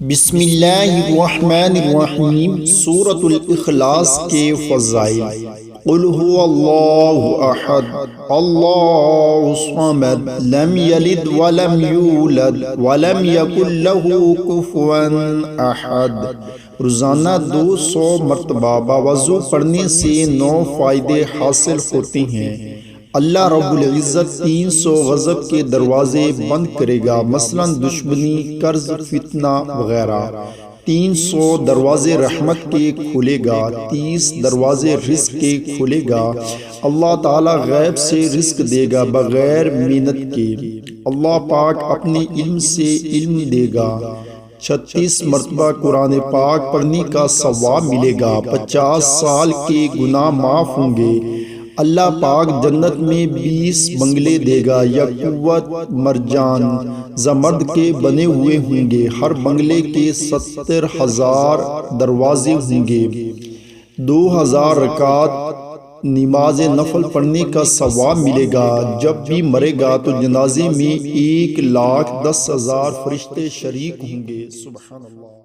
بسم اللہ الرحمن الرحیم سورۃ الاخلاص کے فضائل۔ قل هو اللہ احد اللہ الصمد لم یلد ولم یولد ولم یکن له کفوا احد۔ روزانہ 200 مرتبہ باوضو پڑھنے سے 9 فائدے حاصل ہوتے ہیں۔ اللہ رب العزت 300 غضب کے دروازے بند کرے گا، مثلا دشمنی، قرض، فتنہ وغیرہ۔ 300 دروازے رحمت کے کھولے گا، 30 دروازے رزق کے کھولے گا۔ اللہ تعالی غیب سے رزق دے گا بغیر محنت کے۔ اللہ پاک اپنے علم سے علم دے گا۔ 36 مرتبہ قرآن پاک پڑھنے کا ثواب ملے گا، 50 سال کے گناہ معاف ہوں گے۔ اللہ پاک جنت میں 20 بنگلے دے گا، یاقوت، مرجان، زمرد کے بنے ہوئے ہوں گے۔ ہر بنگلے کے 70,000 دروازے ہوں گے۔ 2000 رکعت نماز نفل پڑھنے کا ثواب ملے گا۔ جب بھی مرے گا تو جنازے میں 1,10,000 فرشتے شریک ہوں گے۔ سبحان اللہ۔